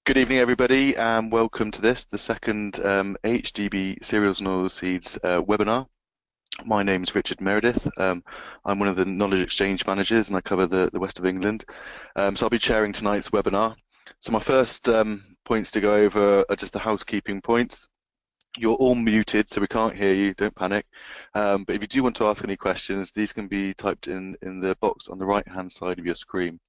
Good evening, everybody, and welcome to the second HDB Cereals and Oilseeds webinar. My name is Richard Meredith. I'm one of the Knowledge Exchange Managers, and I cover the West of England. So I'll be chairing tonight's webinar. So my first points to go over are just the housekeeping points. You're all muted, so we can't hear you. Don't panic. But if you do want to ask any questions, these can be typed in the box on the right-hand side of your screen.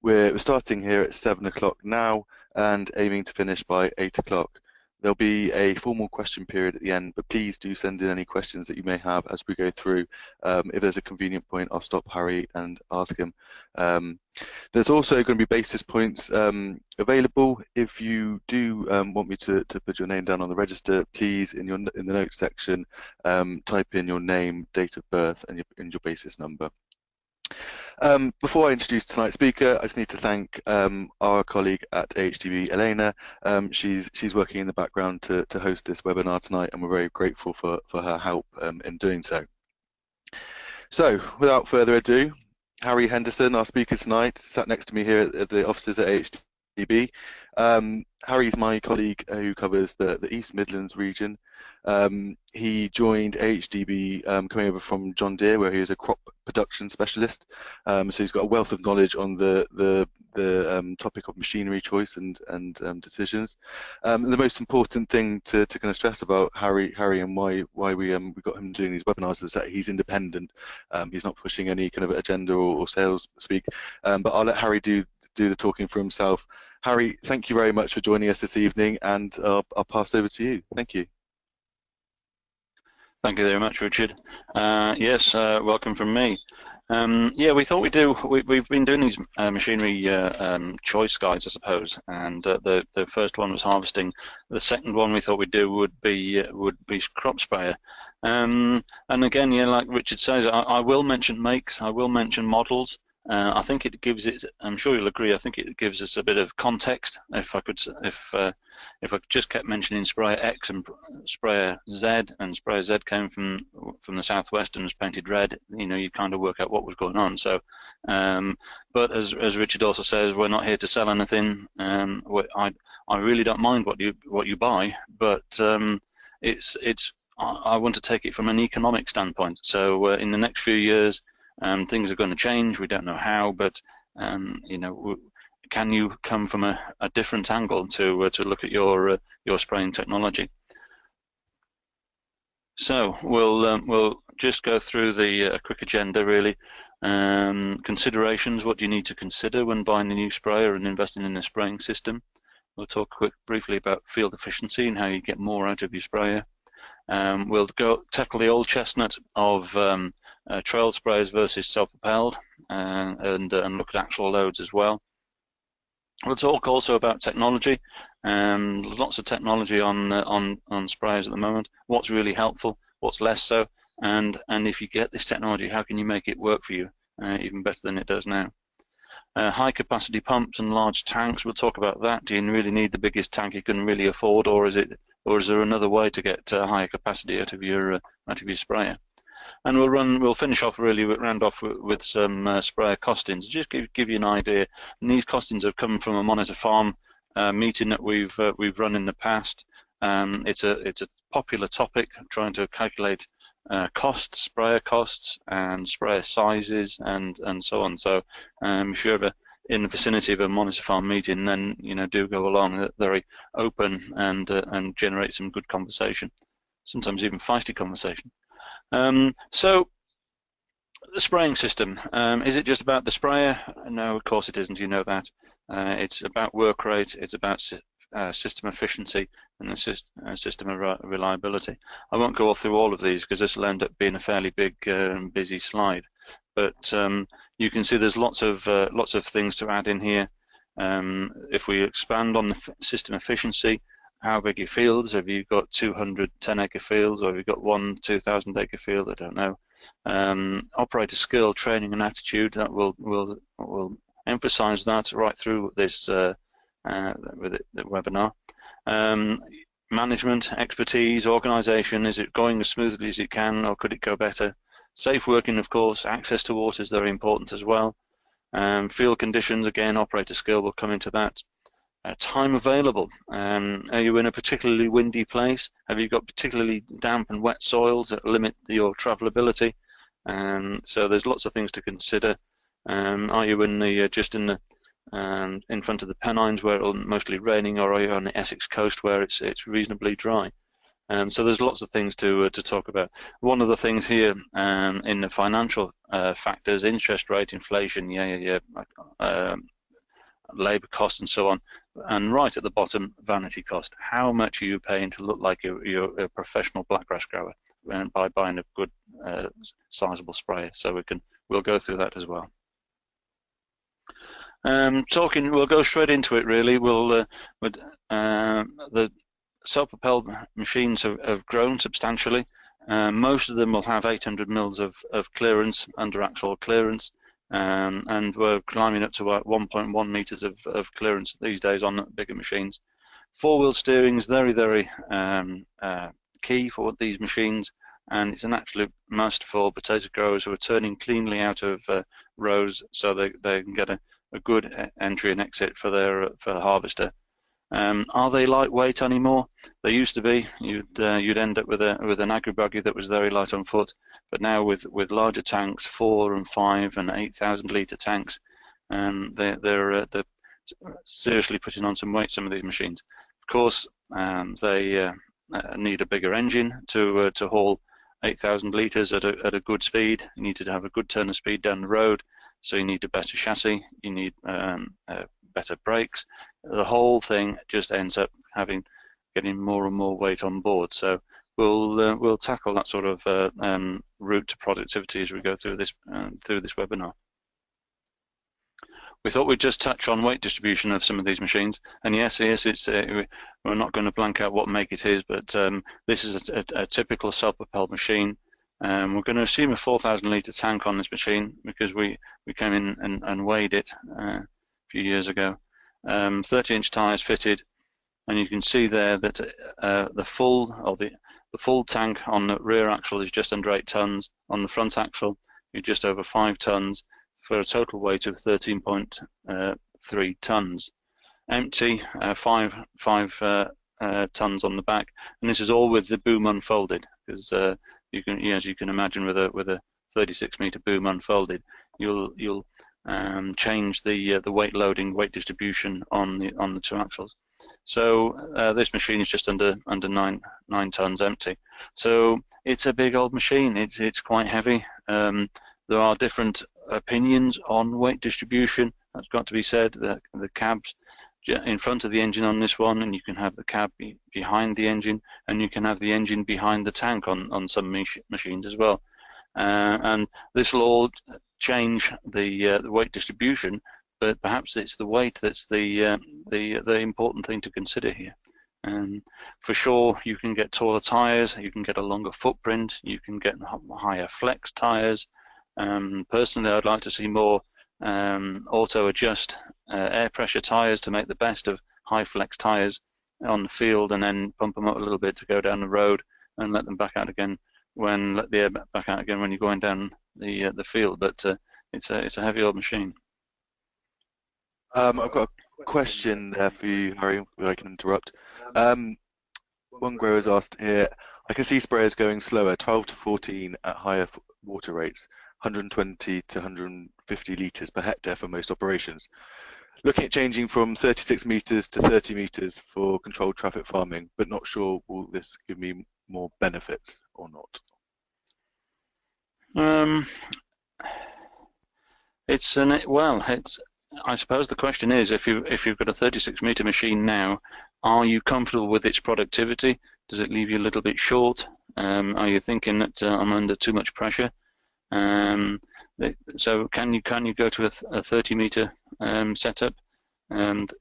We're starting here at 7 o'clock now and aiming to finish by 8 o'clock. There'll be a formal question period at the end, but please do send in any questions that you may have as we go through. If there's a convenient point, I'll stop Harry and ask him. There's also going to be basis points available. If you do want me to put your name down on the register, please, in the notes section, type in your name, date of birth, and your basis number. Before I introduce tonight's speaker, I just need to thank our colleague at HDB, Elena. She's working in the background to host this webinar tonight, and we're very grateful for her help in doing so. So, without further ado, Harry Henderson, our speaker tonight, sat next to me here at the offices at HDB. Harry's my colleague who covers the East Midlands region. He joined HDB coming over from John Deere, where he was a crop production specialist. So he's got a wealth of knowledge on the topic of machinery choice and decisions. The most important thing to kind of stress about Harry and why we got him doing these webinars is that he's independent. He's not pushing any kind of agenda or sales speak. But I'll let Harry do the talking for himself. Harry, thank you very much for joining us this evening, and I'll pass over to you. Thank you. Thank you very much, Richard. Yes, welcome from me. Yeah, we thought we've been doing these machinery choice guides, I suppose, and the first one was harvesting. The second one we thought we'd do would be crop sprayer. And again, yeah, like Richard says, I will mention makes, I will mention models. I think it gives it. I'm sure you'll agree. I think it gives us a bit of context. If I just kept mentioning sprayer X and sprayer Z, and sprayer Z came from the southwest and was painted red, you kind of work out what was going on. So, but as Richard also says, we're not here to sell anything. I really don't mind what you buy, but I want to take it from an economic standpoint. So in the next few years. Things are going to change. We don't know how, but can you come from a different angle to look at your spraying technology? So we'll just go through a quick agenda really. Considerations: what do you need to consider when buying a new sprayer and investing in a spraying system? We'll talk briefly about field efficiency and how you get more out of your sprayer. We'll tackle the old chestnut of trail sprayers versus self-propelled, and look at actual loads as well. We'll talk also about technology. Lots of technology on sprayers at the moment. What's really helpful, what's less so, and if you get this technology, how can you make it work for you even better than it does now? High capacity pumps and large tanks. We'll talk about that. Do you really need the biggest tank you can really afford, or is there another way to get higher capacity out of your sprayer? And we'll finish off really, round off with some sprayer costings. Just give you an idea. And these costings have come from a Monitor Farm meeting that we've run in the past. It's a popular topic, trying to calculate costs, sprayer costs, and sprayer sizes, and so on. So if you're ever in the vicinity of a Monitor Farm meeting, then do go along. They're very open and generate some good conversation, sometimes even feisty conversation. So the spraying system, is it just about the sprayer? No, of course it isn't. You know that. It's about work rate. It's about system efficiency and the system of reliability. I won't go through all of these because this will end up being a fairly big and busy slide. But you can see there's lots of things to add in here. If we expand on the system efficiency, how big your fields? Have you got 200 10-acre fields, or have you got one 2,000-acre field? I don't know. Operator skill, training, and attitude. That will emphasise that right through this the webinar. Management, expertise, organisation. Is it going as smoothly as it can, or could it go better? Safe working, of course. Access to water is very important as well. Field conditions, again, operator skill will come into that. time available. Are you in a particularly windy place? Have you got particularly damp and wet soils that limit your travelability? So there's lots of things to consider. Are you in the just in the in front of the Pennines where it's mostly raining, or are you on the Essex coast where it's reasonably dry? So there's lots of things to talk about. One of the things here in the financial factors, interest rate, inflation, labour costs and so on, and right at the bottom, vanity cost. How much are you paying to look like you're a professional blackgrass grower by buying a good sizable sprayer? So we'll go through that as well. We'll go straight into it really. The self-propelled machines have grown substantially. Most of them will have 800 mils of clearance, under axle clearance, and we're climbing up to about 1.1 meters of clearance these days on bigger machines. Four-wheel steering is very, very key for these machines, and it's an absolute must for potato growers who are turning cleanly out of rows, so they can get a good entry and exit for the harvester. Are they lightweight anymore? They used to be. You'd end up with an agri-buggy that was very light on foot, but now with larger tanks, 4 and 5 and 8,000 litre tanks, they're seriously putting on some weight, some of these machines. Of course, they need a bigger engine to haul 8,000 litres at a good speed. You need to have a good turn of speed down the road, so you need a better chassis, you need better brakes. The whole thing just ends up getting more and more weight on board. So we'll tackle that sort of route to productivity as we go through this webinar. We thought we'd just touch on weight distribution of some of these machines, and yes, it's we're not going to blank out what make it is, but this is a typical self-propelled machine. We're going to assume a 4,000 litre tank on this machine because we came in and weighed it a few years ago. 30-inch tyres fitted, and you can see there that the full tank on the rear axle is just under 8 tons. On the front axle, you're just over 5 tons for a total weight of 13.3 tons. Empty, 5 tons on the back, and this is all with the boom unfolded, because as you can imagine, with a 36-meter boom unfolded, you'll change the weight loading, weight distribution on the two axles. So this machine is just under 9 tons empty. So it's a big old machine. It's quite heavy. There are different opinions on weight distribution. That's got to be said. The cab's in front of the engine on this one, and you can have the cab behind the engine, and you can have the engine behind the tank on some machines as well. And this will all change the weight distribution, but perhaps it's the weight that's the important thing to consider here. For sure, you can get taller tires, you can get a longer footprint, you can get higher flex tires. Personally, I'd like to see more auto adjust air pressure tires to make the best of high flex tires on the field, and then pump them up a little bit to go down the road and let them back out again let the air back out again when you're going down the field. But it's a heavy old machine. I've got a question there for you, Harry, if I can interrupt. One grower's asked here, I can see sprayers going slower, 12 to 14 at higher water rates, 120 to 150 litres per hectare for most operations. Looking at changing from 36 metres to 30 metres for controlled traffic farming, but not sure will this give me more benefits or not? I suppose the question is, if you've got a 36-meter machine now, are you comfortable with its productivity? Does it leave you a little bit short? Are you thinking that I'm under too much pressure? So can you go to a 30-meter setup? And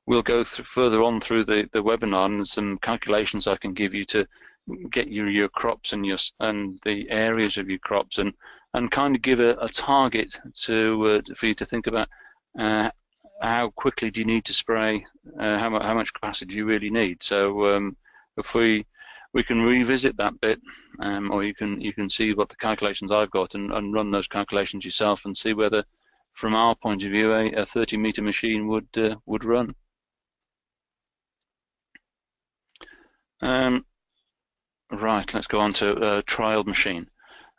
we'll go further on through the webinar, and there's some calculations I can give you to get your crops and the areas of your crops, and kind of give a target for you to think about. How quickly do you need to spray? How much capacity do you really need? So if we can revisit that bit, or you can see what the calculations I've got and run those calculations yourself and see whether, from our point of view, a 30-meter machine would run. Right, let's go on to trial machine.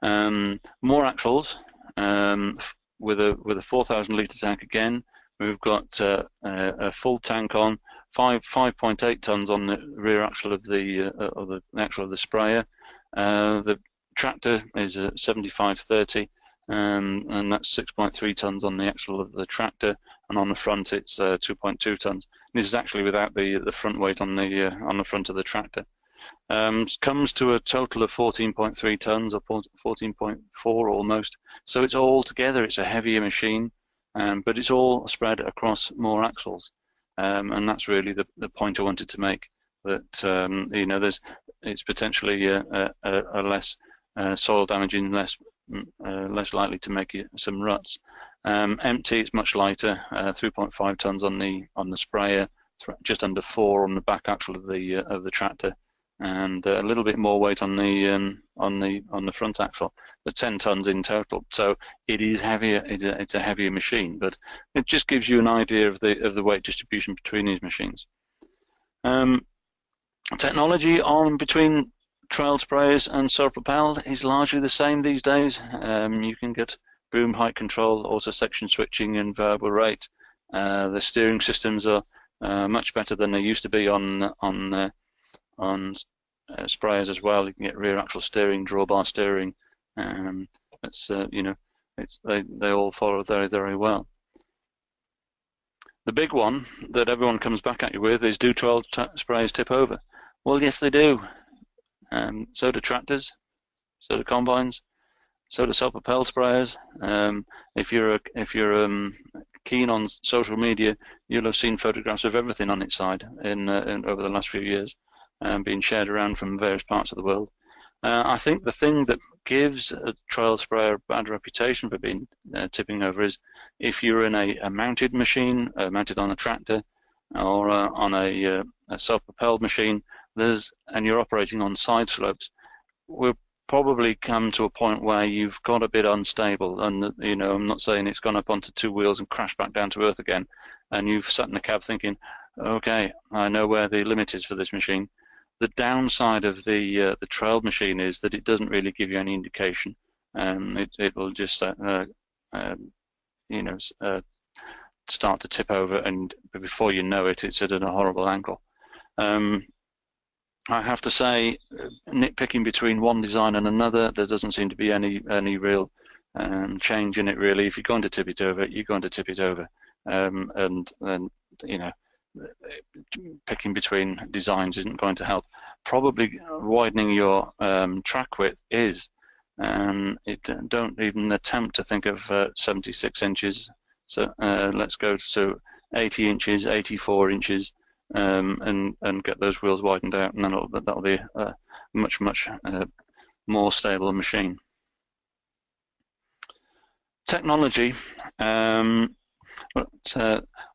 More axles with a 4,000 litre tank again. We've got a full tank on 5.8 tons on the rear axle of the axle of the sprayer. The tractor is a 7530, and that's 6.3 tons on the axle of the tractor, and on the front it's 2.2 tons. This is actually without the front weight on the front of the tractor. Comes to a total of 14.3 tons, or 14.4 almost. So it's all together, it's a heavier machine, but it's all spread across more axles. And that's really the point I wanted to make, that you know, it's potentially a less soil damaging, less likely to make some ruts. Empty, it's much lighter, 3.5 tons on the sprayer, just under 4 on the back axle of the tractor, and a little bit more weight on the front axle, but 10 tons in total. So it is heavier. It's a heavier machine, but it just gives you an idea of the weight distribution between these machines. Technology on between trail sprayers and self-propelled is largely the same these days. You can get boom height control, auto section switching, and variable rate. The steering systems are much better than they used to be on sprayers as well. You can get rear axle steering, drawbar steering. It's you know, they all follow very, very well. The big one that everyone comes back at you with is, do trail sprayers tip over? Well, yes, they do. So do tractors, so do combines, so do self-propelled sprayers. If you're keen on social media, you'll have seen photographs of everything on its side over the last few years, being shared around from various parts of the world. I think the thing that gives a trail sprayer a bad reputation for being tipping over is if you're in a mounted machine, mounted on a tractor, or on a self-propelled machine, and you're operating on side slopes, we'll probably come to a point where you've got a bit unstable, and you know, I'm not saying it's gone up onto 2 wheels and crashed back down to earth again, and you've sat in the cab thinking, okay, I know where the limit is for this machine. The downside of the trailed machine is that it doesn't really give you any indication. It will just you know, start to tip over, and before you know it, it's at a horrible angle. I have to say, nitpicking between one design and another, there doesn't seem to be any real change in it, really. If you're going to tip it over, you're going to tip it over, and you know, picking between designs isn't going to help. Probably widening your track width is. Don't even attempt to think of 76 inches. So let's go to 80 inches, 84 inches, and get those wheels widened out, and then that'll be a much more stable machine. Technology.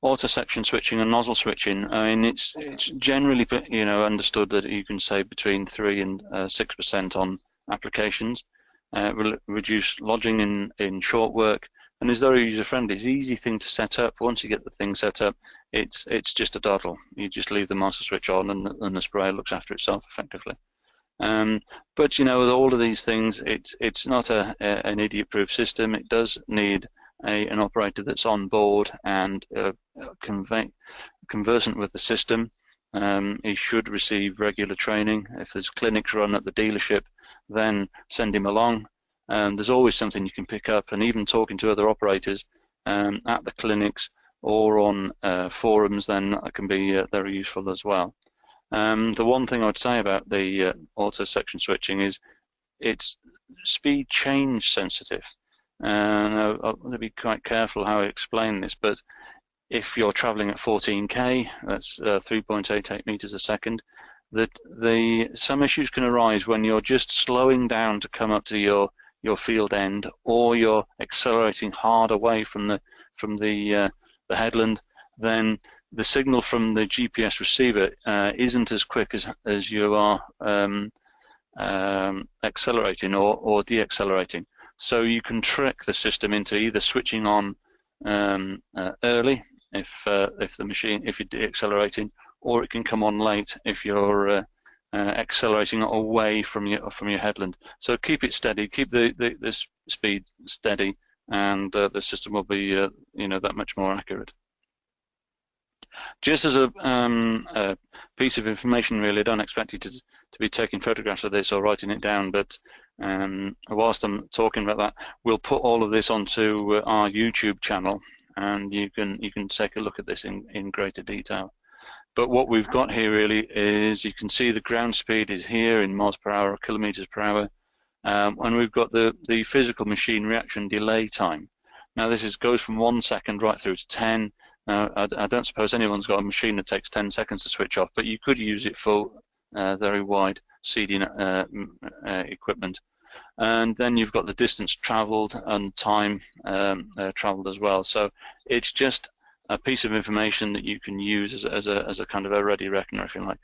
Auto section switching and nozzle switching. I mean, it's generally, you know, understood that you can save between 3 and 6% on applications. Reduce lodging in short work, and is very user friendly. It's an easy thing to set up. Once you get the thing set up, it's just a doddle. You just leave the master switch on, and the sprayer looks after itself effectively. But you know, with all of these things, it's not an idiot-proof system. It does need an operator that's on board and conversant with the system. He should receive regular training. If there's clinics run at the dealership, then send him along. There's always something you can pick up, and even talking to other operators at the clinics or on forums, then that can be very useful as well. The one thing I would say about the auto section switching is it's speed change sensitive. I'll have to be quite careful how I explain this, but if you're traveling at 14k, that's 3.88 meters a second, some issues can arise when you're just slowing down to come up to your field end, or you're accelerating hard away from the headland. Then the signal from the GPS receiver isn't as quick as you are accelerating or deaccelerating. So you can trick the system into either switching on early if you're deaccelerating, or it can come on late if you're accelerating away from your headland. So keep it steady, keep the speed steady, and the system will be that much more accurate. Just as a piece of information, really, I don't expect you to be taking photographs of this or writing it down, but whilst I'm talking about that, we'll put all of this onto our YouTube channel, and you can take a look at this in greater detail. But what we've got here really is, you can see the ground speed is here in miles per hour or kilometers per hour, and we've got the physical machine reaction delay time. Now this goes from 1 second right through to 10. Now, I don't suppose anyone's got a machine that takes 10 seconds to switch off, but you could use it for very wide seeding equipment. And then you've got the distance traveled and time traveled as well. So it's just a piece of information that you can use as a kind of a ready reckoner, if you like.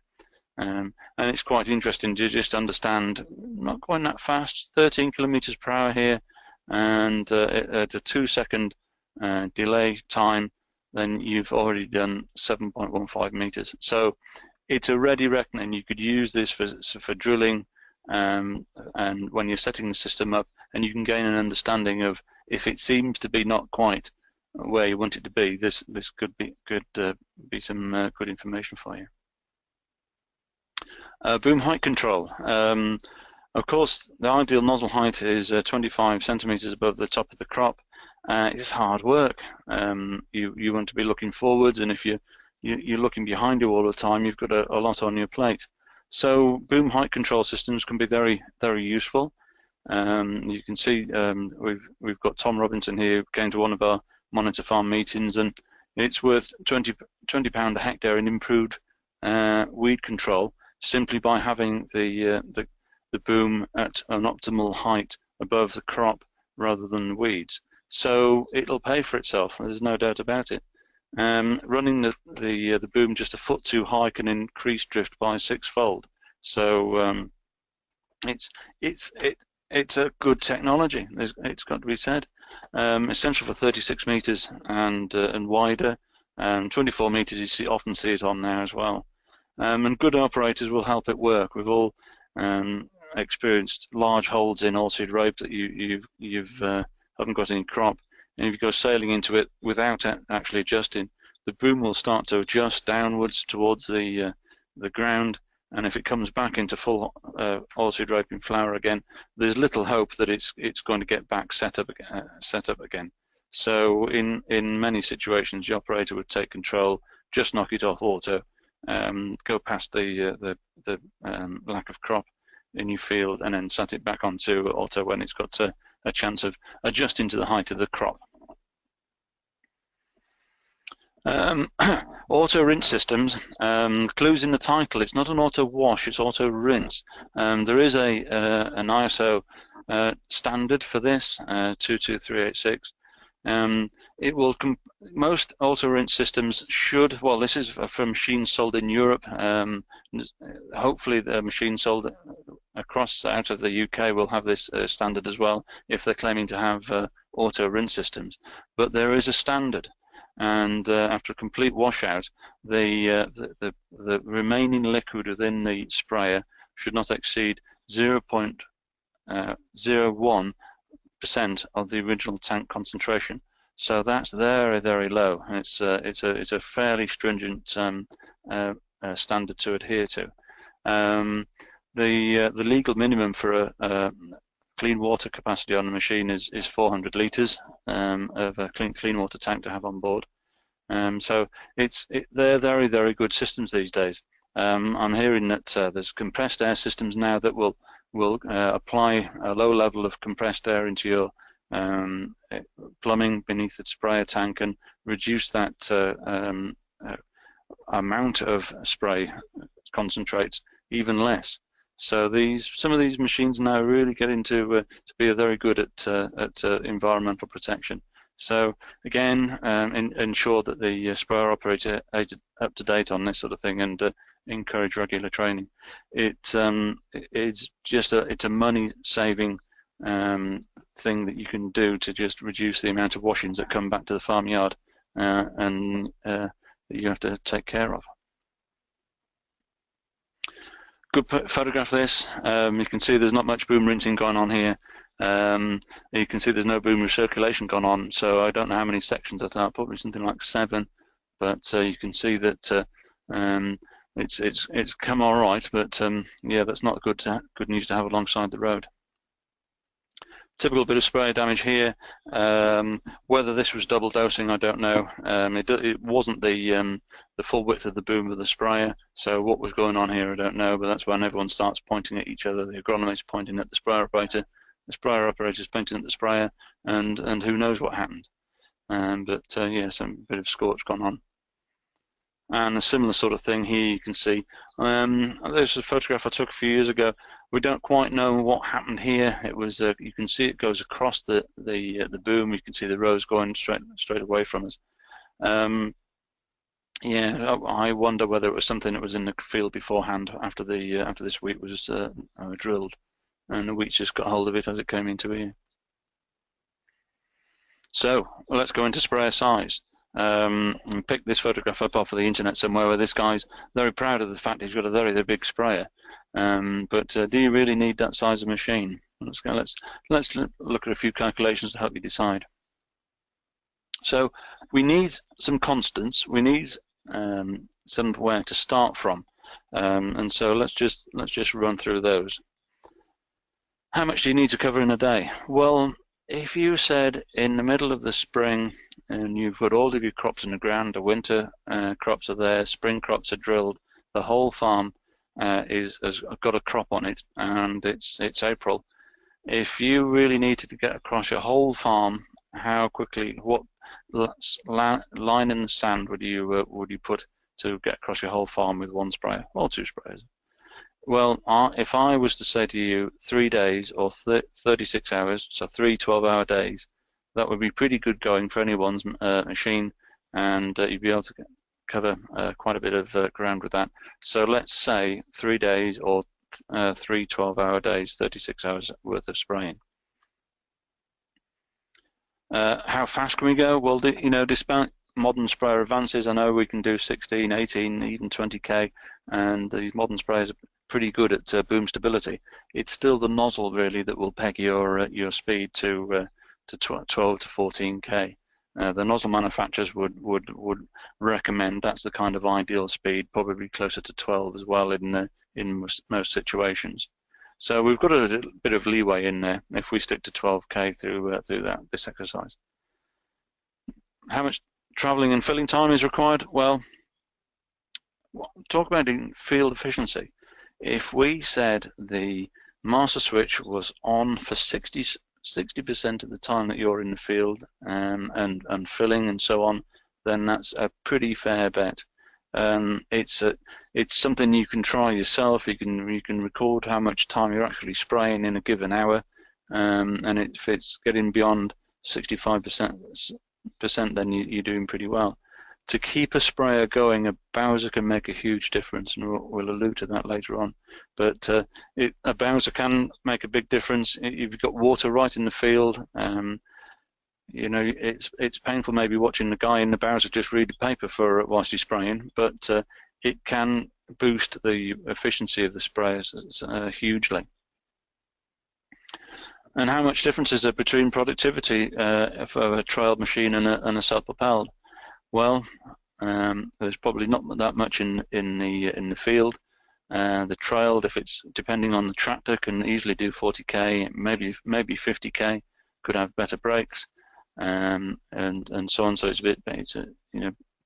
And it's quite interesting to just understand, not going that fast, 13 kilometers per hour here, and at a 2 second delay time, then you've already done 7.15 meters. So it's a ready reckoner, and you could use this for drilling, and when you're setting the system up, and you can gain an understanding of, if it seems to be not quite where you want it to be, this could be some good information for you. Boom height control. Of course, the ideal nozzle height is 25 centimeters above the top of the crop. It's hard work. You want to be looking forwards, and if you're looking behind you all the time, you've got a lot on your plate. So boom height control systems can be very, very useful. You can see we've got Tom Robinson here going to one of our monitor farm meetings, and it's worth £20 a hectare in improved weed control, simply by having the boom at an optimal height above the crop rather than the weeds. So it'll pay for itself, there's no doubt about it. Running the boom just a foot too high can increase drift by 6-fold. So it's a good technology. It's got to be said. Essential for 36 meters and wider. 24 meters, you often see it on there as well. And good operators will help it work. We've all experienced large holes in oilseed rape that you've haven't got any crop, and if you go sailing into it without actually adjusting, the boom will start to adjust downwards towards the ground, and if it comes back into full oilseed rape in flower again, there's little hope that it's going to get back set up again. So in many situations, the operator would take control, just knock it off auto, go past the lack of crop in your field, and then set it back onto auto when it's got a chance of adjusting to the height of the crop. Auto rinse systems, clues in the title, it's not an auto wash, it's auto rinse. There is an ISO standard for this, 22386. It will most auto rinse systems should, well, this is for machines sold in Europe. Hopefully the machines sold across out of the UK will have this standard as well, if they're claiming to have auto rinse systems. But there is a standard, and after a complete washout, the remaining liquid within the sprayer should not exceed 0.01% of the original tank concentration. So that's very, very low, and it's a fairly stringent standard to adhere to. The legal minimum for a clean water capacity on a machine is 400 litres of a clean water tank to have on board. So they're very, very good systems these days. I'm hearing that there's compressed air systems now that will apply a low level of compressed air into your plumbing beneath the sprayer tank and reduce that amount of spray concentrates even less. So some of these machines now really get into to be very good at environmental protection. So again, ensure that the sprayer operator is up to date on this sort of thing, and encourage regular training. It's a money-saving thing that you can do to just reduce the amount of washings that come back to the farmyard and that you have to take care of. good photograph this. You can see there's not much boom rinsing going on here. You can see there's no boom recirculation going on, so I don't know how many sections that are, probably something like 7, but you can see that it's come all right, but yeah, that's not good news to have alongside the road. Typical bit of sprayer damage here. Whether this was double dosing, I don't know. It wasn't the full width of the boom of the sprayer, so what was going on here, I don't know. But that's when everyone starts pointing at each other. The agronomist pointing at the sprayer operator, the sprayer operator's pointing at the sprayer, and who knows what happened. But yeah, some bit of scorch gone on. And a similar sort of thing here you can see. There's a photograph I took a few years ago. We don't quite know what happened here. It was you can see it goes across the boom. You can see the rows going straight away from us. Yeah, I wonder whether it was something that was in the field beforehand after this wheat was drilled, and the wheat just got hold of it as it came into here. So let's go into sprayer size. And pick this photograph up off of the internet somewhere where this guy's very proud of the fact he's got a very big sprayer. But do you really need that size of machine? Let's look at a few calculations to help you decide. So we need some constants. We need somewhere to start from, and so let's just run through those. How much do you need to cover in a day? Well, if you said in the middle of the spring and you've got all of your crops in the ground, the winter crops are there, spring crops are drilled, the whole farm has got a crop on it, and it's April. If you really needed to get across your whole farm, how quickly, what line in the sand would you put to get across your whole farm with one sprayer or 2 sprayers? Well, if I was to say to you 3 days or 36 hours, so 3 12-hour days, that would be pretty good going for anyone's machine, and you'd be able to cover quite a bit of ground with that. So let's say 3 days or 3 12-hour days, 36 hours worth of spraying. How fast can we go? Well, despite modern sprayer advances, I know we can do 16, 18, even 20k, and these modern sprayers are pretty good at boom stability. It's still the nozzle really that will peg your speed to 12 to 14k. The nozzle manufacturers would recommend that's the kind of ideal speed, probably closer to 12 as well in most situations. So we've got a bit of leeway in there if we stick to 12k through this exercise. How much traveling and filling time is required? Well, talk about field efficiency. If we said the master switch was on for 60% of the time that you're in the field and filling and so on, then that's a pretty fair bet. It's something you can try yourself. You can record how much time you're actually spraying in a given hour, and if it's getting beyond 65%, then you're doing pretty well. To keep a sprayer going, a Bowser can make a huge difference, and we'll allude to that later on. But a Bowser can make a big difference if you've got water right in the field. It's painful maybe watching the guy in the Bowser just read the paper whilst he's spraying, but it can boost the efficiency of the sprayers hugely. And how much difference is there between productivity for a trailed machine and a self-propelled? Well, there's probably not that much in the field. The trailed, if it's depending on the tractor, can easily do 40k, maybe 50k. Could have better brakes, and so on. So it's a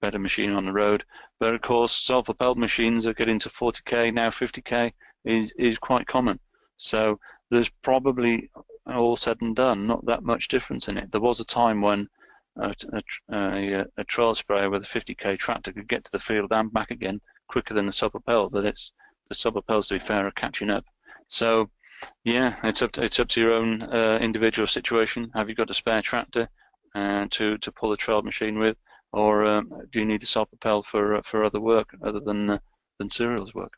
better machine on the road. But of course, self-propelled machines are getting to 40k now. 50k is quite common. So there's probably, all said and done, not that much difference in it. There was a time when a trail sprayer with a 50k tractor could get to the field and back again quicker than the self-propelled, but the self-propelled, to be fair, are catching up. So yeah, it's up to your own individual situation. Have you got a spare tractor to pull a trail machine with, or do you need the self-propelled for other work other than cereals work?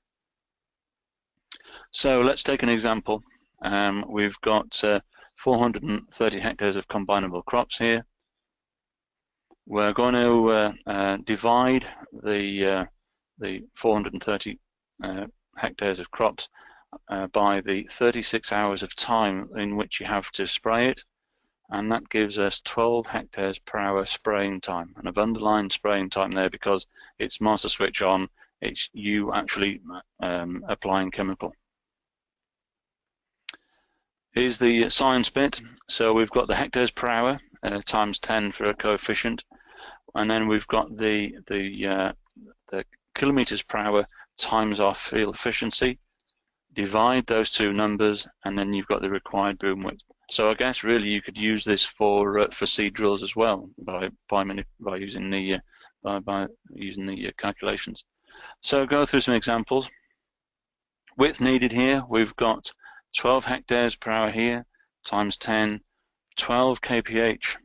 So let's take an example. We've got 430 hectares of combinable crops here. We're going to divide the 430 hectares of crops by the 36 hours of time in which you have to spray it, and that gives us 12 hectares per hour spraying time. And I've underlined spraying time there because it's master switch on, it's you actually applying chemical. Here's the science bit. So we've got the hectares per hour times 10 for a coefficient, and then we've got the kilometers per hour times our field efficiency. Divide those two numbers, and then you've got the required boom width. So I guess really you could use this for seed drills as well by using the calculations. So go through some examples. Width needed here, we've got 12 hectares per hour here times 10, 12 kph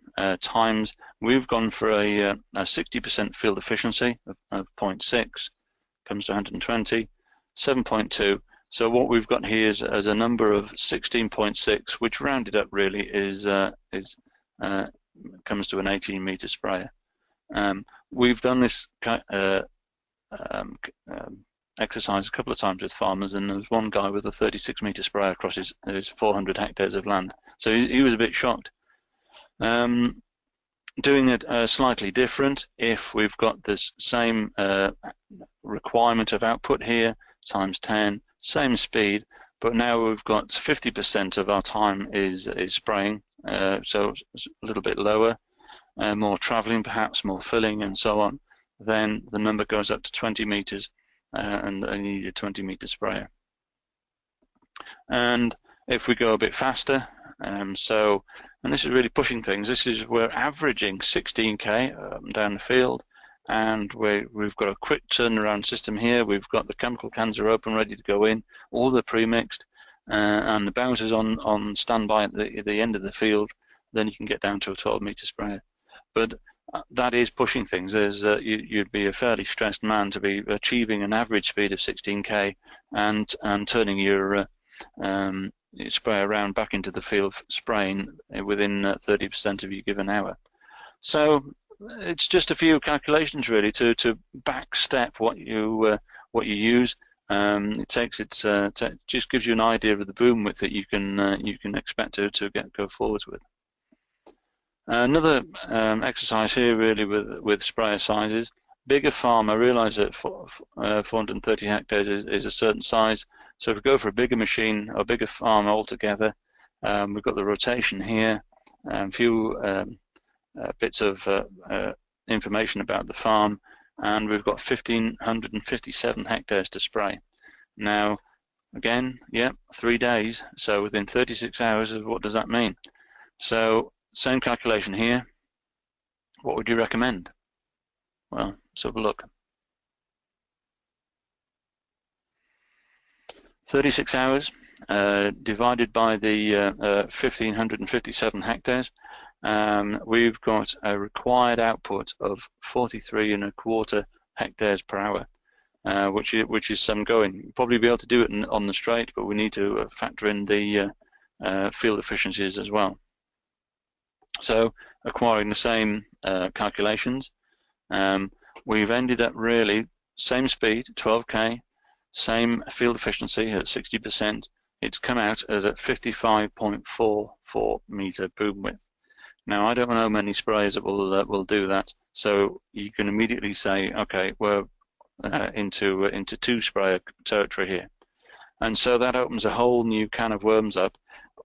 times, we've gone for a 60% field efficiency of 0.6, comes to 120, 7.2. So what we've got here is a number of 16.6, which rounded up really comes to an 18-meter sprayer. We've done this exercise a couple of times with farmers, and there was one guy with a 36-meter sprayer across his 400 hectares of land. So he was a bit shocked. Doing it slightly different, if we've got this same requirement of output here, times 10, same speed, but now we've got 50% of our time is spraying, so it's a little bit lower, more traveling perhaps, more filling and so on, then the number goes up to 20 meters and you need a 20-meter sprayer. And if we go a bit faster, and this is really pushing things, we're averaging 16k down the field, and we've got a quick turnaround system here. We've got the chemical cans are open, ready to go in, all the pre-mixed, and the bowsers on standby at the end of the field. Then you can get down to a 12-meter sprayer. But that is pushing things. You'd be a fairly stressed man to be achieving an average speed of 16k and turning your sprayer around back into the field spraying within 30% of your given hour. So it's just a few calculations really to backstep what you use. It just gives you an idea of the boom width that you can expect to go forwards with. Another exercise here really with sprayer sizes. Bigger farm, I realise that 430 hectares is a certain size. So if we go for a bigger machine or bigger farm altogether, we've got the rotation here, a few bits of information about the farm, and we've got 1,557 hectares to spray. Now, again, 3 days, so within 36 hours, what does that mean? So, same calculation here. What would you recommend? Well, let's have a look. 36 hours divided by the 1,557 hectares. We've got a required output of 43.25 hectares per hour, which is some going. We'll probably be able to do it on the straight, but we need to factor in the field efficiencies as well. So acquiring the same calculations, we've ended up really same speed, 12k, same field efficiency at 60%. It's come out as a 55.44 meter boom width. Now I don't know many sprayers that will do that, so you can immediately say, okay, we're into 2-sprayer territory here, and so that opens a whole new can of worms up.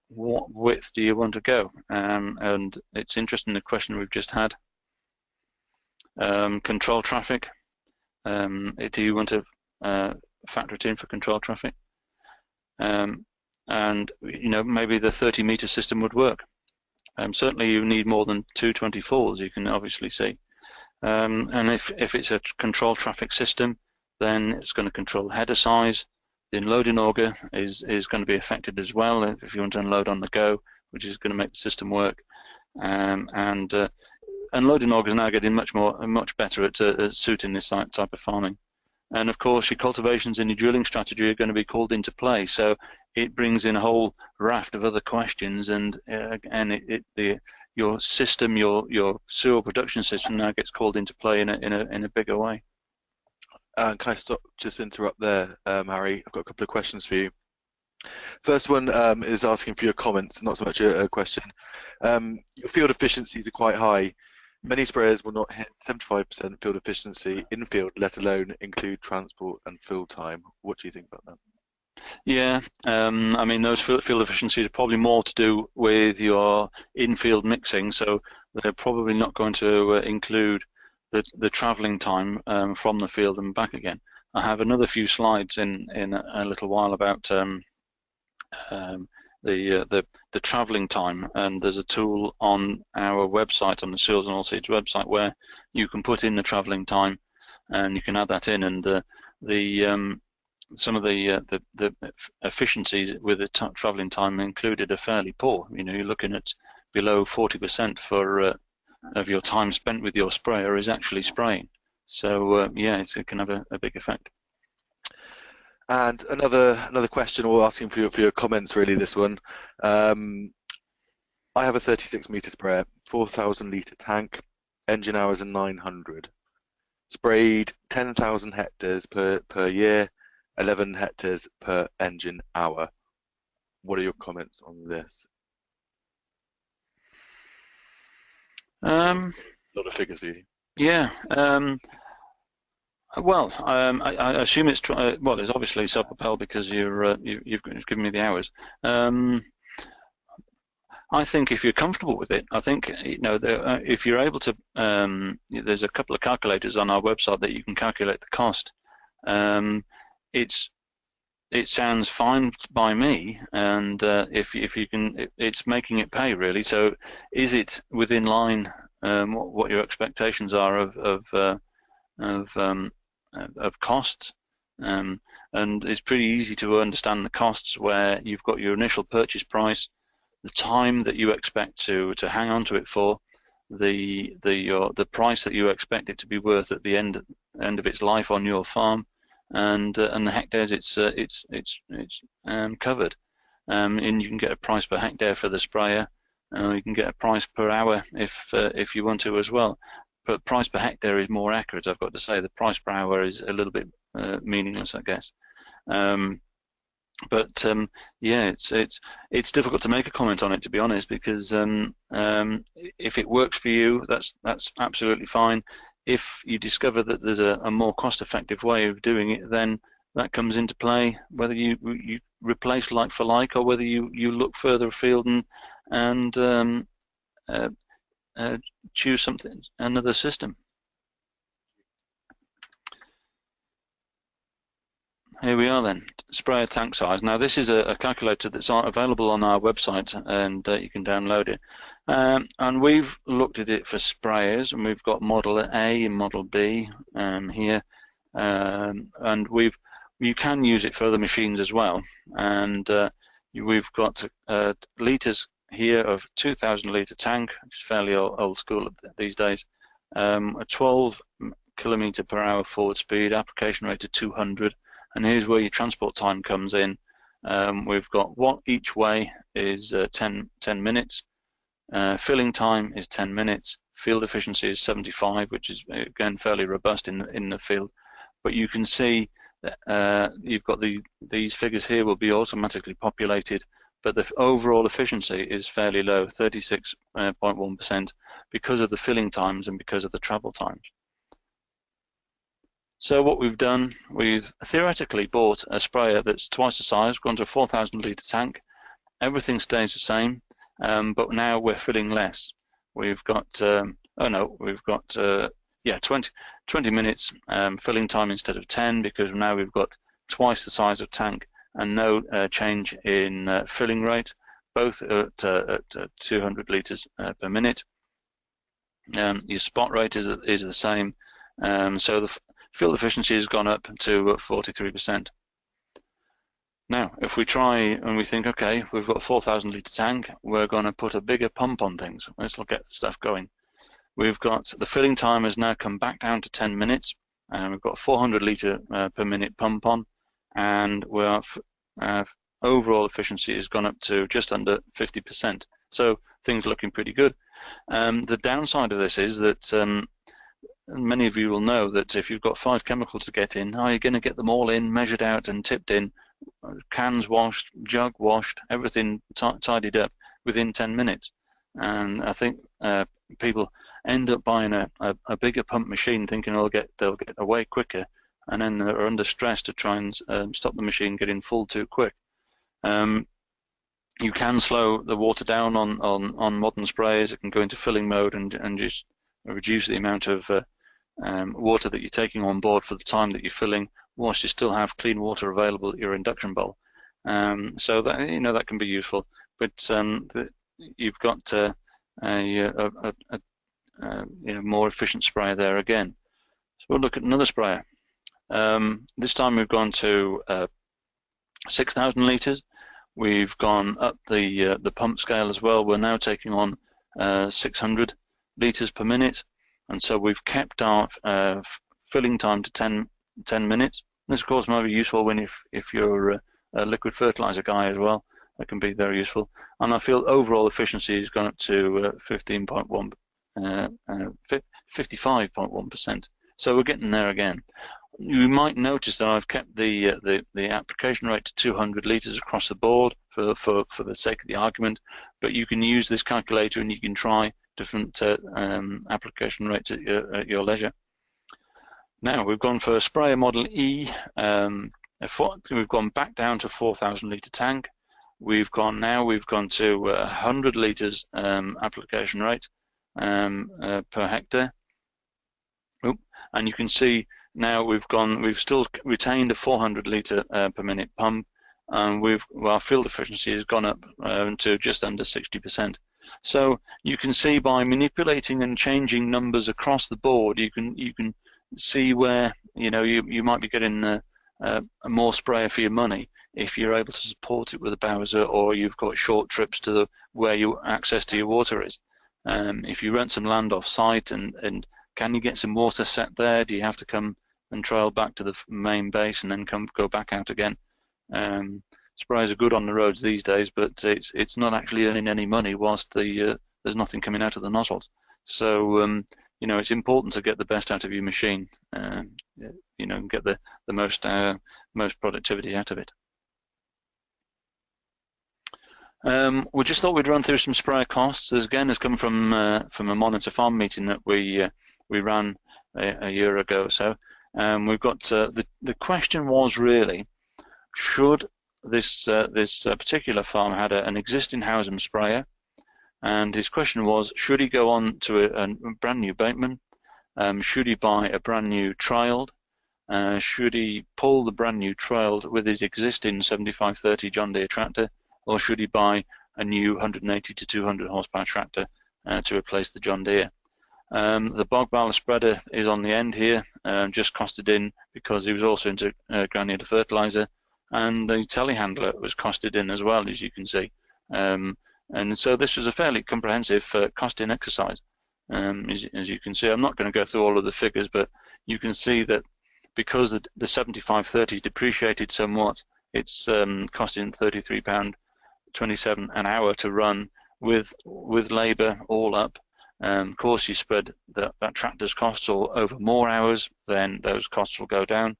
What width do you want to go? And it's interesting the question we've just had. Control traffic. Do you want to factor it in for control traffic? And maybe the 30-meter system would work. Certainly you need more than 2 24s, you can obviously see. And if it's a control traffic system, then it's going to control header size. The unloading auger is going to be affected as well if you want to unload on the go, which is going to make the system work. Unloading augers are now getting much better at suiting this type of farming. And of course, your cultivations and your drilling strategy are going to be called into play. So it brings in a whole raft of other questions, and your system, your cereal production system now gets called into play in a bigger way. Can I just interrupt there, Harry? I've got a couple of questions for you. First one is asking for your comments, not so much a question. Your field efficiencies are quite high. Many sprayers will not hit 75% field efficiency in field, let alone include transport and fill time. What do you think about that? Yeah, I mean, those field efficiencies are probably more to do with your in-field mixing, so they're probably not going to include the travelling time from the field and back again. I have another few slides in a little while about the travelling time, and there's a tool on our website, on the Cereals and Oilseeds website, where you can put in the travelling time, and you can add that in, and some of the efficiencies with the travelling time included are fairly poor. You know, you're looking at below 40% for of your time spent with your sprayer is actually spraying. So yeah, it can have a big effect. And another question, or asking for your comments, really. This one, I have a 36-meter sprayer, 4,000 litre tank, engine hours are 900. Sprayed 10,000 hectares per year, 11 hectares per engine hour. What are your comments on this? A lot of figures for you. Yeah. Well, I assume it's well. There's obviously sub-propel because you've given me the hours. I think if you're comfortable with it, I think if you're able to, there's a couple of calculators on our website that you can calculate the cost. It sounds fine by me, and if you can, it's making it pay really. So, is it within line what your expectations are of costs? And it's pretty easy to understand the costs where you've got your initial purchase price, the time that you expect to hang on to it for, the price that you expect it to be worth at the end of its life on your farm, and the hectares it's covered. And you can get a price per hectare for the sprayer. You can get a price per hour if you want to as well. But price per hectare is more accurate, I've got to say. The price per hour is a little bit meaningless, I guess. Yeah, it's difficult to make a comment on it, to be honest, because if it works for you, that's absolutely fine. If you discover that there's a more cost-effective way of doing it, then that comes into play, whether you replace like for like, or whether you look further afield and choose another system. Here we are then, sprayer tank size. Now this is a calculator that's available on our website, and you can download it. And we've looked at it for sprayers, and we've got Model A and Model B here, and you can use it for other machines as well. And we've got litres here of 2,000 litre tank, which is fairly old school these days. A 12 kilometre per hour forward speed, application rate of 200. And here's where your transport time comes in. We've got what each way is 10 minutes. Filling time is 10 minutes. Field efficiency is 75, which is again fairly robust in the field. But you can see that you've got these figures here will be automatically populated, but the overall efficiency is fairly low, 36.1%, because of the filling times and because of the travel times. So what we've done, we've theoretically bought a sprayer that's twice the size, gone to a 4,000 litre tank. Everything stays the same, but now we're filling less. We've got, 20 minutes filling time instead of 10, because now we've got twice the size of tank and no change in filling rate, both at 200 litres per minute. Your spot rate is the same, so the field efficiency has gone up to 43%. Now, if we try and we think, okay, we've got a 4,000 litre tank, we're going to put a bigger pump on things. Let's look at stuff going. We've got the filling time has now come back down to 10 minutes, and we've got 400 litre per minute pump on, and we're overall efficiency has gone up to just under 50%. So things are looking pretty good. The downside of this is that many of you will know that if you've got 5 chemicals to get in, are you going to get them all in, measured out and tipped in, cans washed, jug washed, everything tidied up within 10 minutes? And I think people end up buying a bigger pump machine thinking they'll get away quicker, and then they're under stress to try and stop the machine getting full too quick. You can slow the water down on modern sprayers. It can go into filling mode and just reduce the amount of water that you're taking on board for the time that you're filling, whilst you still have clean water available at your induction bowl. So that that can be useful. But you've got a more efficient sprayer there again. So we'll look at another sprayer. This time we've gone to 6,000 litres. We've gone up the pump scale as well. We're now taking on 600 litres per minute, and so we've kept our filling time to 10 minutes. This of course might be useful if you're a liquid fertilizer guy as well. That can be very useful. And I feel overall efficiency has gone up to 55.1%. So we're getting there again. You might notice that I've kept the application rate to 200 litres across the board for the sake of the argument, but you can use this calculator and you can try different application rates at your leisure. Now we've gone for sprayer model E. We've gone back down to 4,000 litre tank. We've gone to 100 litres application rate per hectare. Oop. And you can see now we've still retained a 400 litre per minute pump, and our field efficiency has gone up to just under 60%. So you can see by manipulating and changing numbers across the board, you can see where you might be getting a more sprayer for your money if you're able to support it with a Bowser, or you've got short trips to where your access to your water is. If you rent some land off site and can you get some water set there? Do you have to come and trail back to the main base and then go back out again? Sprayers are good on the roads these days, but it's not actually earning any money whilst there's nothing coming out of the nozzles. So it's important to get the best out of your machine, and get the most productivity out of it. We just thought we'd run through some sprayer costs. This again has come from a Monitor Farm meeting that we ran a year ago. So we've got the question was really, should this particular farm had an existing Howsam sprayer, and his question was, should he go on to a brand new Bateman? Should he buy a brand new trialed? Should he pull the brand new trialed with his existing 7530 John Deere tractor, or should he buy a new 180 to 200 horsepower tractor to replace the John Deere? The bog baler spreader is on the end here, just costed in because he was also into granular fertilizer, and the telehandler was costed in as well, as you can see. And so this was a fairly comprehensive costing exercise. As you can see, I'm not going to go through all of the figures, but you can see that because the 7530 depreciated somewhat, it's costing £33.27 an hour to run with labour all up. Of course, you spread that tractor's costs all over more hours, then those costs will go down.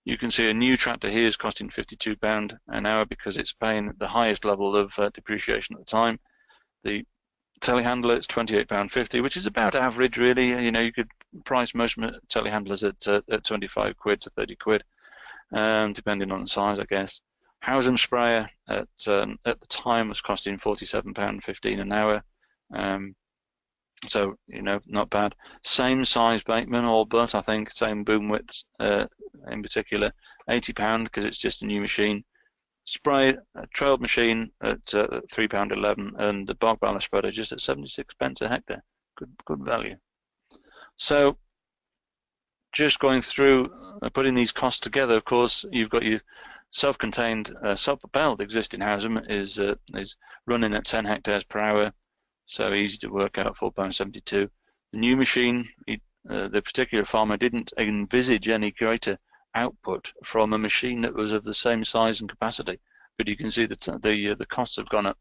You can see a new tractor here is costing £52 an hour because it's paying the highest level of depreciation at the time. The telehandler is £28.50, which is about average, really. You could price most telehandlers at 25 quid to 30 quid, depending on the size, I guess. Howsam sprayer at the time was costing £47.15 an hour. So not bad. Same size Bateman, all but I think same boom widths in particular, £80 because it's just a new machine. Spray trailed machine at £3.11, and the bog baler spreader just at 76 pence a hectare. Good value. So just going through putting these costs together, of course you've got your self-contained self-propelled existing Howsam is running at 10 hectares per hour. So easy to work out, £4.72. The new machine, the particular farmer didn't envisage any greater output from a machine that was of the same size and capacity, but you can see that the costs have gone up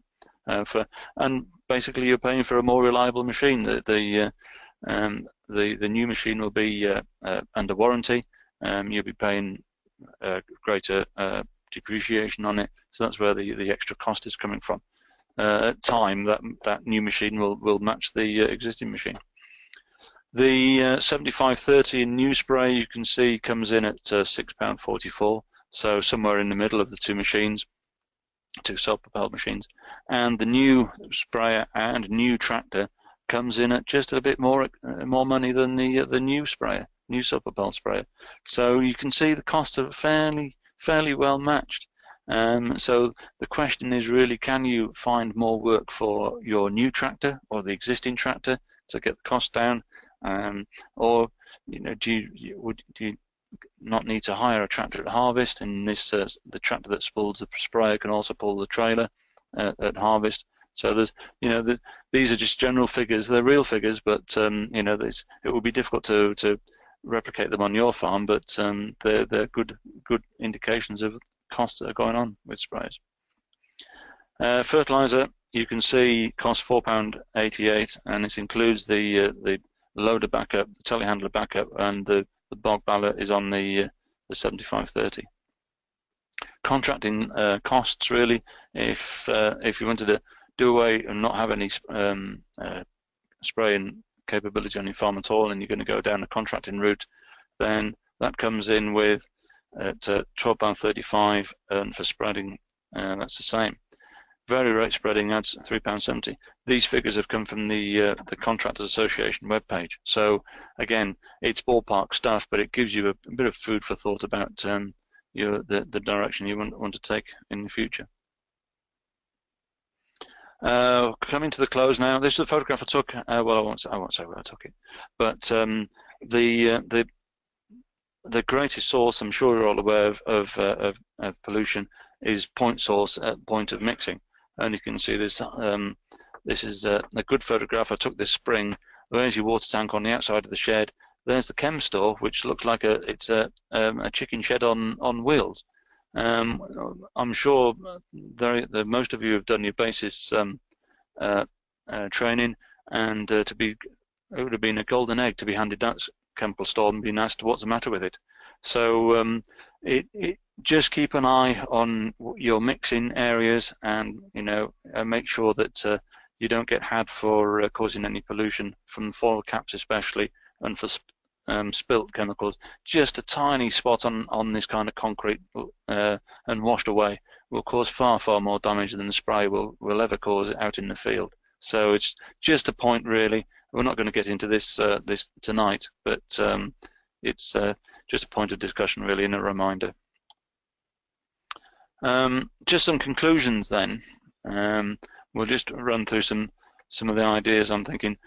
and basically you're paying for a more reliable machine. The the new machine will be under warranty. You'll be paying greater depreciation on it, so that's where the extra cost is coming from. At time, that new machine will match the existing machine. The 7530 in new spray, you can see, comes in at £6.44, so somewhere in the middle of the two machines, two self-propelled machines. And the new sprayer and new tractor comes in at just a bit more money than the new sprayer, new self-propelled sprayer. So you can see the costs are fairly well matched. So the question is really, can you find more work for your new tractor or the existing tractor to get the cost down? Or do you not need to hire a tractor at harvest? And this the tractor that pulls the sprayer can also pull the trailer at harvest. So there's these are just general figures. They're real figures, but it will be difficult to replicate them on your farm. But they're good indications of costs that are going on with sprayers. Fertilizer, you can see, costs £4.88, and this includes the loader backup, the telehandler backup, and the bog ballot is on the 7530. Contracting costs, really, if you wanted to do away and not have any spraying capability on your farm at all, and you're going to go down the contracting route, then that comes in with at £12.35, and for spreading, that's the same. Vary rate spreading adds £3.70. These figures have come from the Contractors Association webpage. So again, it's ballpark stuff, but it gives you a bit of food for thought about the direction you want to take in the future. Coming to the close now. This is a photograph I took. Well, I won't say where I took it, but the greatest source, I'm sure you're all aware of pollution, is point source at point of mixing. And you can see this. This is a good photograph I took this spring. There's your water tank on the outside of the shed. There's the chem store, which looks like it's a chicken shed on wheels. I'm sure most of you have done your basis training, and it would have been a golden egg to be handed that chemical store and been asked what's the matter with it. So just keep an eye on your mixing areas, and make sure that you don't get had for causing any pollution from foil caps especially, and for spilt chemicals. Just a tiny spot on this kind of concrete and washed away will cause far more damage than the spray will ever cause out in the field. So it's just a point, really. We're not going to get into this tonight, but it's just a point of discussion, really, and a reminder. Just some conclusions then. We'll just run through some of the ideas I'm thinking.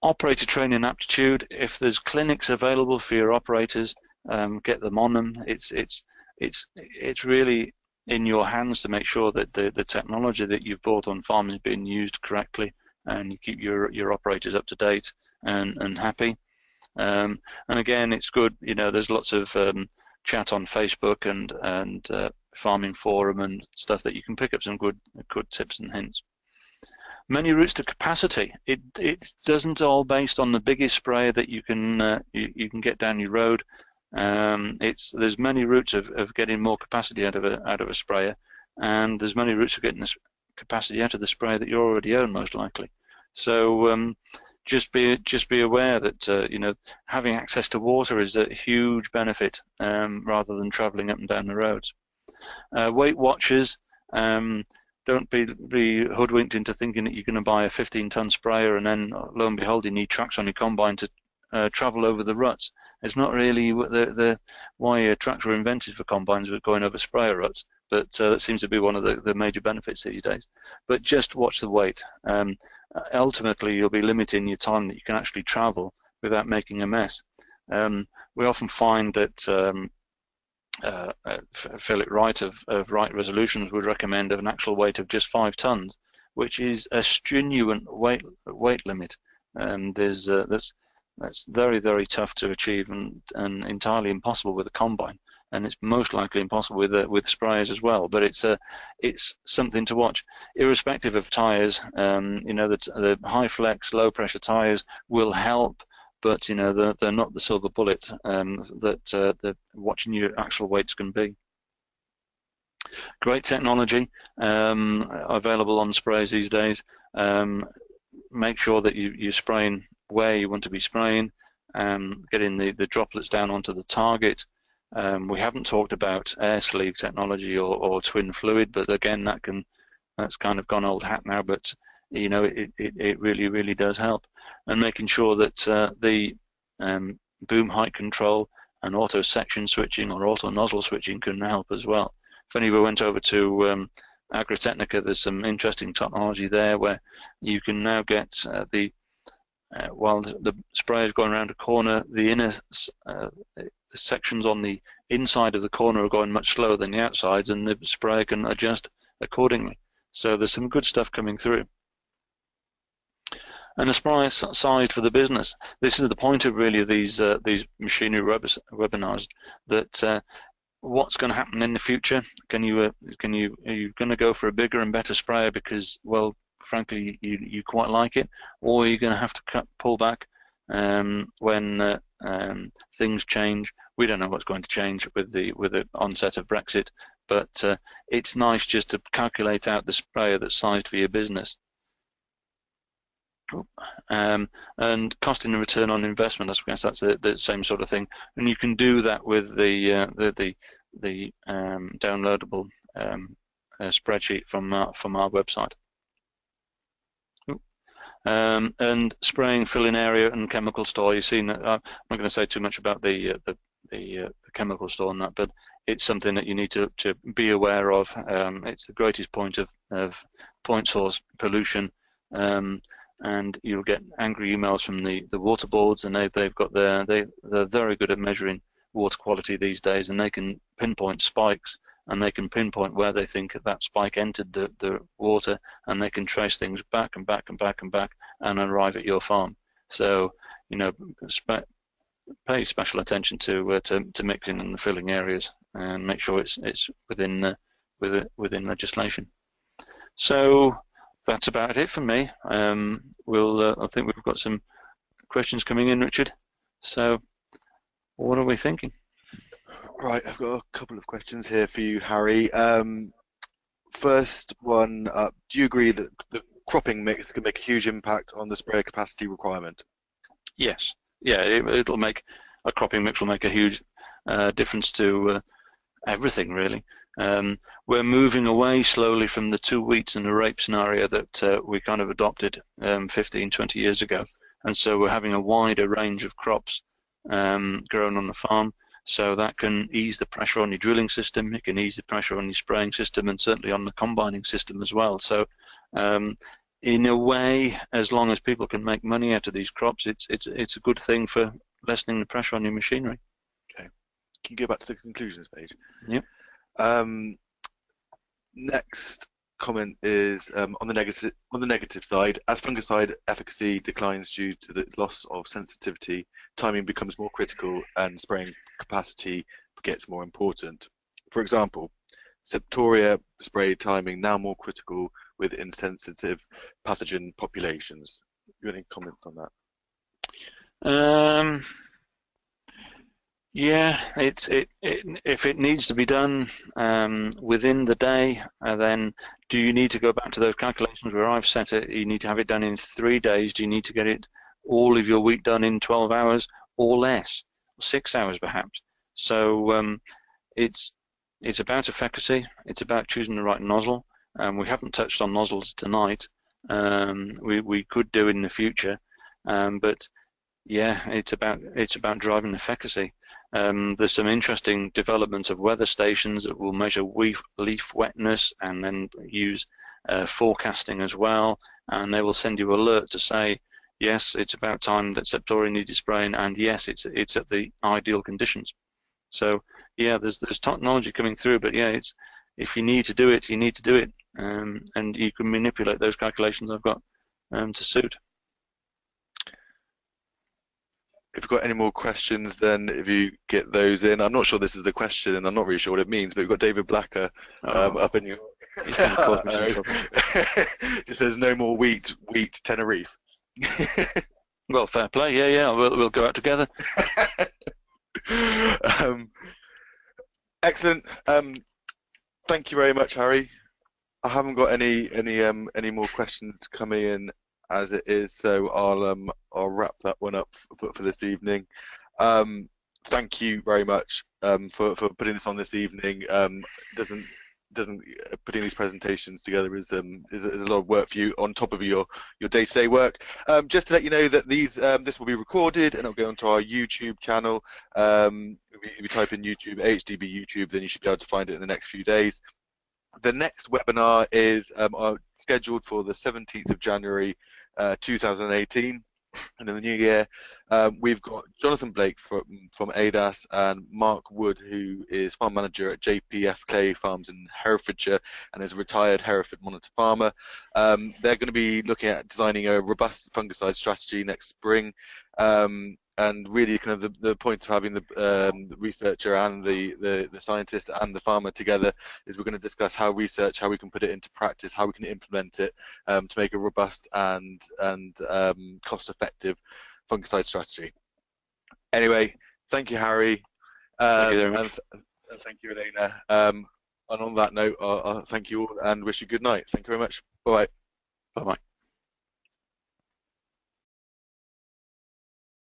Operator training and aptitude. If there's clinics available for your operators, get them on them. It's really in your hands to make sure that the technology that you've bought on farm is being used correctly, and you keep your operators up to date and happy. And again, it's good. There's lots of chat on Facebook and farming forum and stuff that you can pick up some good tips and hints. Many routes to capacity. It doesn't all based on the biggest sprayer that you can get down your road. There's many routes of getting more capacity out of a sprayer, and there's many routes of getting this capacity out of the sprayer that you already own, most likely. So just be aware that having access to water is a huge benefit, rather than travelling up and down the roads. Weight watchers. Don't be hoodwinked into thinking that you're going to buy a 15-ton sprayer and then, lo and behold, you need tracks on your combine to travel over the ruts. It's not really why tracks were invented for combines, with going over sprayer ruts, but that seems to be one of the major benefits these days. But just watch the weight. Ultimately, you'll be limiting your time that you can actually travel without making a mess. We often find that Philip Wright of Wright Resolutions would recommend an actual weight of just 5 tons, which is a stringent weight limit, and that's very tough to achieve, and entirely impossible with a combine, and it's most likely impossible with sprayers as well. But it's something to watch, irrespective of tyres. The high flex, low pressure tyres will help but you know they're not the silver bullet that the watching your actual weights can be. Great technology available on sprays these days. Make sure that you're spraying where you want to be spraying, getting the droplets down onto the target. We haven't talked about air sleeve technology or twin fluid, but again that's kind of gone old hat now, but you know it really does help. And making sure that the boom height control and auto section switching or auto nozzle switching can help as well. If anybody went over to Agritechnica, there's some interesting technology there where you can now get while the sprayer is going around a corner, the inner the sections on the inside of the corner are going much slower than the outsides, and the sprayer can adjust accordingly. So there's some good stuff coming through. And a sprayer sized for the business. This is the point of really these machinery webinars, that what's going to happen in the future? Are you going to go for a bigger and better sprayer because, well, frankly, you quite like it, or are you going to have to pull back when things change? We don't know what's going to change with the onset of Brexit, but it's nice just to calculate out the sprayer that's sized for your business. And costing and return on investment, I guess that's the same sort of thing, and you can do that with the downloadable spreadsheet from our website. And spraying, filling area, and chemical store. You've seen that. I'm not going to say too much about the chemical store and that, but it's something that you need to be aware of. It's the greatest point of point source pollution. And you'll get angry emails from the water boards, and they've got they're very good at measuring water quality these days, and they can pinpoint spikes, and they can pinpoint where they think that spike entered the water, and they can trace things back and back and back and back and arrive at your farm. So, you know, pay special attention to mixing and the filling areas, and make sure it's within legislation. So that's about it for me. I think we've got some questions coming in, Richard. So what are we thinking? Right, I've got a couple of questions here for you, Harry. First one, do you agree that the cropping mix can make a huge impact on the sprayer capacity requirement? Yes. Yeah, it'll make a cropping mix will make a huge difference to everything, really. We're moving away slowly from the 2 wheats and a rape scenario that we kind of adopted 15, 20 years ago. And so we're having a wider range of crops grown on the farm. So that can ease the pressure on your drilling system, it can ease the pressure on your spraying system, and certainly on the combining system as well. So in a way, as long as people can make money out of these crops, it's a good thing for lessening the pressure on your machinery. Okay. Can you go back to the conclusions page? Yep. Next comment is on the negative side, as fungicide efficacy declines due to the loss of sensitivity, timing becomes more critical and spraying capacity gets more important. For example, Septoria spray timing now more critical with insensitive pathogen populations. You have any comment on that? Yeah, if it needs to be done within the day, then do you need to go back to those calculations where I've set it? You need to have it done in 3 days. Do you need to get it all of your wheat done in 12 hours or less, 6 hours perhaps? So it's about efficacy. It's about choosing the right nozzle. We haven't touched on nozzles tonight. We could do it in the future, but yeah, it's about driving efficacy. There's some interesting developments of weather stations that will measure leaf wetness and then use forecasting as well, and they will send you an alert to say, yes, it's about time that Septoria needed spraying, and yes, it's at the ideal conditions. So yeah, there's technology coming through, but yeah, if you need to do it, you need to do it, and you can manipulate those calculations I've got to suit. If you've got any more questions, then if you get those in, I'm not sure this is the question, and I'm not really sure what it means, but we've got David Blacker up in your. It says no more wheat Tenerife. Well, fair play. Yeah, yeah. We'll go out together. um, excellent. Thank you very much, Harry. I haven't got any more questions coming in as it is, so I'll wrap that one up for this evening. Um, Thank you very much for putting this on this evening. Doesn't putting these presentations together is a lot of work for you on top of your day-to-day work. Just to let you know that this will be recorded and it'll go onto our YouTube channel. If you type in YouTube, HDB YouTube, then you should be able to find it in the next few days. The next webinar is scheduled for the 17th of January 2018. And in the new year, we've got Jonathan Blake from ADAS and Mark Wood, who is farm manager at JPF Clay Farms in Herefordshire and is a retired Hereford monitor farmer. They're going to be looking at designing a robust fungicide strategy next spring. And really, kind of the point of having the researcher and the scientist and the farmer together is we're going to discuss how we can put it into practice, how we can implement it to make a robust and cost-effective fungicide strategy. Anyway, thank you, Harry, Thank you very much. and thank you, Elena. And on that note, I'll thank you all and wish you good night. Thank you very much. Bye bye. Bye bye.